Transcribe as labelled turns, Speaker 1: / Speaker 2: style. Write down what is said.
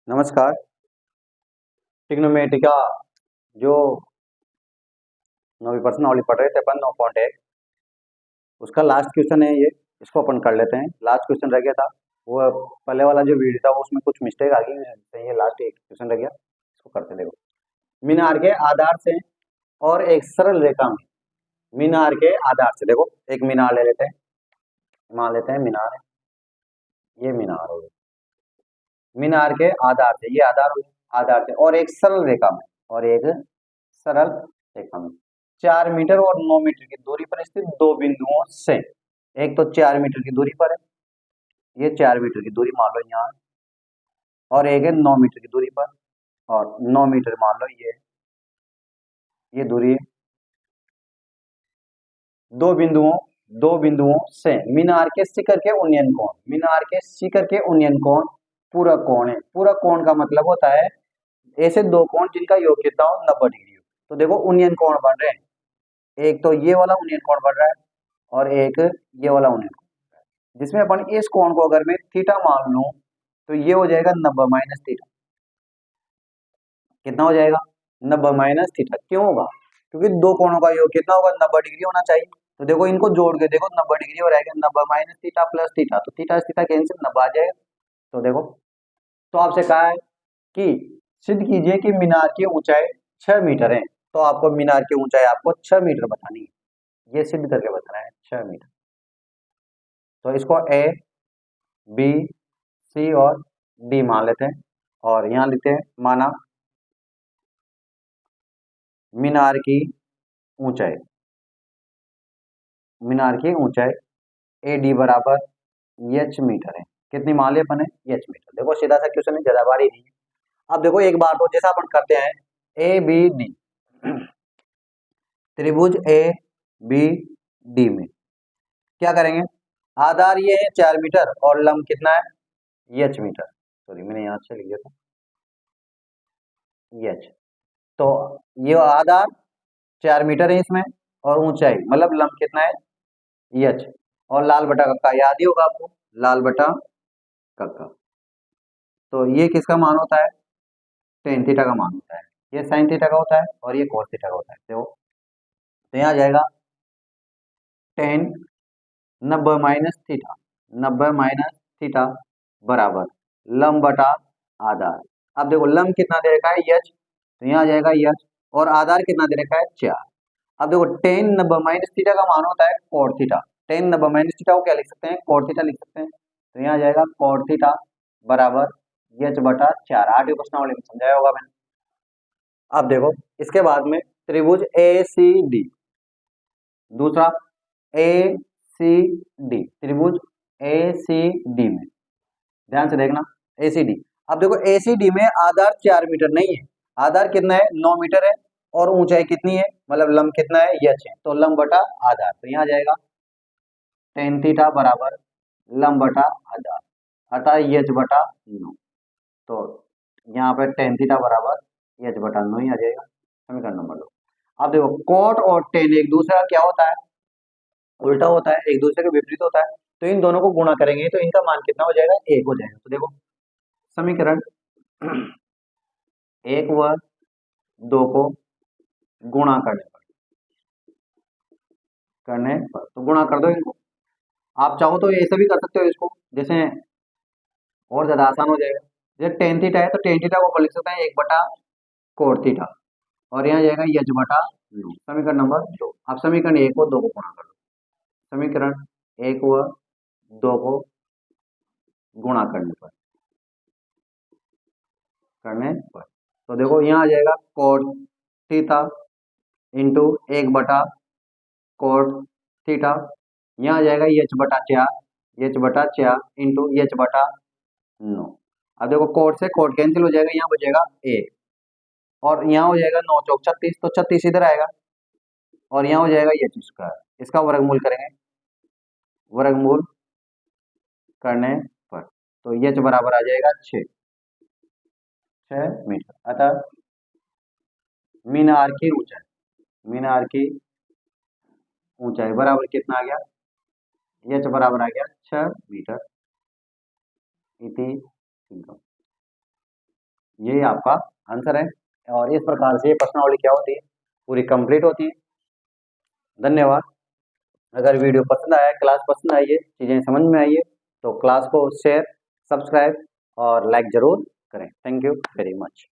Speaker 1: नमस्कार। ट्रिग्नोमेट्री का जो 9% वाली पढ़ रहे थे अपन 9.1 उसका लास्ट क्वेश्चन है ये। इसको अपन कर लेते हैं। लास्ट क्वेश्चन रह गया था वो पहले वाला जो वीडियो था उसमें कुछ मिस्टेक आ गई है, ये लास्ट एक क्वेश्चन रह गया। इसको करते देखो। मीनार के आधार से और एक सरल रेखा में मीनार के आधार से देखो एक मीनार ले लेते हैं। मान लेते हैं मीनार है, ये मीनार हो गया। मीनार के आधार से ये आधार हो गया, आधार से और एक सरल रेखा में और एक सरल रेखा में 4 मीटर और 9 मीटर की दूरी पर स्थित दो बिंदुओं से एक तो 4 मीटर की दूरी पर है, ये 4 मीटर की दूरी मान लो यहाँ, और एक है 9 मीटर की दूरी पर, और 9 मीटर मान लो ये दूरी है। दो बिंदुओं से मीनार के शिखर के उन्नयन कोण, मीनार के शिखर के उन्नयन कोण पूरक कोण है। पूरक कोण का मतलब होता है ऐसे दो कोण जिनका योग कितना हो 90 डिग्री हो। तो देखो उन्नयन कोण बन रहे हैं, एक तो ये वाला उन्नयन कोण बन रहा है और एक ये वाला उन्नयन कोण, जिसमें अपन इस कोण को अगर मैं थीटा मान लूं तो ये हो जाएगा 90 माइनस थीटा। कितना हो जाएगा 90 माइनस थीटा। क्यों होगा? क्योंकि दो कोणों का योग कितना होगा 90 डिग्री होना चाहिए। तो देखो इनको जोड़ के देखो 90 डिग्री हो रहेगा 90 माइनस थीटा प्लस थीटा, तो थीटा थीटा कैंसिल 90 आ जाएगा। तो देखो, तो आपसे कहा है कि सिद्ध कीजिए कि मीनार की ऊंचाई 6 मीटर है। तो आपको मीनार की ऊंचाई आपको 6 मीटर बतानी है, ये सिद्ध करके बताना है 6 मीटर। तो इसको ए बी सी और डी मान लेते हैं और यहाँ लिखते हैं माना मीनार की ऊंचाई, मीनार की ऊंचाई ए डी बराबर एच मीटर है। कितनी मान ली अपन है एच मीटर। देखो सीधा सा क्वेश्चन है, ज्यादा बारी नहीं है। अब देखो एक बार तो जैसा अपन करते हैं ए बी डी, त्रिभुज ए बी डी में क्या करेंगे, आधार ये है 4 मीटर और लंब कितना है एच मीटर। सॉरी मैंने यहाँ से लिख दिया था एच। तो ये आधार 4 मीटर है इसमें और ऊंचाई मतलब लंब कितना है एच, और लाल बटा कक्का याद ही होगा आपको, लाल बटा कक्का। तो ये किसका मान होता है टेन थीटा का मान होता है, ये साइन थीटा का होता है और ये कोस थीटा का होता है। देखो तो यहाँ जाएगा ten 90 minus theta, 90 minus theta बराबर लंब बटा आधार। अब देखो लंब कितना दे रखा है एच, तो यहाँ जाएगा एच, और आधार कितना दे रखा है 4। अब देखो टेन 90 माइनस थीटा का मान होता है cot theta, ten 90 minus theta को क्या लिख सकते हैं कोट थीटा लिख सकते हैं। तो यहाँ जाएगा कोट थीटा बराबर एच बटा 4। 8वीं प्रश्नावली में समझाया होगा मैंने। अब देखो इसके बाद में त्रिभुज ए सी डी, दूसरा ए सी डी, त्रिभुज ए सी डी में ध्यान से देखना ए सी डी। अब देखो ए सी डी में आधार 4 मीटर नहीं है, आधार कितना है 9 मीटर है, और ऊंचाई कितनी है मतलब लंब कितना है एच है, तो लंब बटा आधार। तो यहाँ जाएगा टेन थीटा बराबर लंब बटा आधार अर्थात एच बटा 9। तो यहाँ पे टेन थीटा बराबर एच बटा 9 ही आ जाएगा। समीकरण नंबर 2। अब देखो कोट और टेन एक दूसरे का क्या होता है उल्टा होता है, एक दूसरे के विपरीत होता है। तो इन दोनों को गुणा करेंगे तो इनका मान कितना हो जाएगा एक हो जाएगा। तो देखो समीकरण एक व दो को गुणा करने पर तो गुणा कर दो इनको। आप चाहो तो ऐसे भी कर सकते हो इसको, जैसे और ज्यादा आसान हो जाएगा। जैसे टेन थीटा है तो टेन थीटा को अपन लिख सकते हैं एक बटा कोट थीटा, और यहाँ जाएगा एच बटा 9। समीकरण नंबर 2। अब समीकरण एक व दो को गुणा कर दो, समीकरण एक व दो को गुणा करने पर तो देखो यहाँ आ जाएगा कोट थीटा इंटू एक बटा कोट थीटा, यहाँ आ जाएगा एच बटा 4, एच बटा 4 इंटू एच बटा 9। अब देखो कोट से कोट कैंसिल हो जाएगा, यहाँ बचेगा एक, और यहाँ हो जाएगा 9 चौक 36, तो 36 इधर आएगा, और यहाँ हो जाएगा एच स्क्वायर। इसका वर्गमूल करेंगे, वर्गमूल करने पर तो एच बराबर आ जाएगा 6 मीटर। अतः मीनार की ऊंचाई, मीनार की ऊंचाई बराबर कितना आ गया एच बराबर आ गया 6 मीटर। इति यही आपका आंसर है। और इस प्रकार से प्रश्नावली क्या होती है, पूरी कंप्लीट होती है। धन्यवाद। अगर वीडियो पसंद आया, क्लास पसंद आई है, चीज़ें समझ में आई है, तो क्लास को शेयर, सब्सक्राइब और लाइक ज़रूर करें। Thank you very much.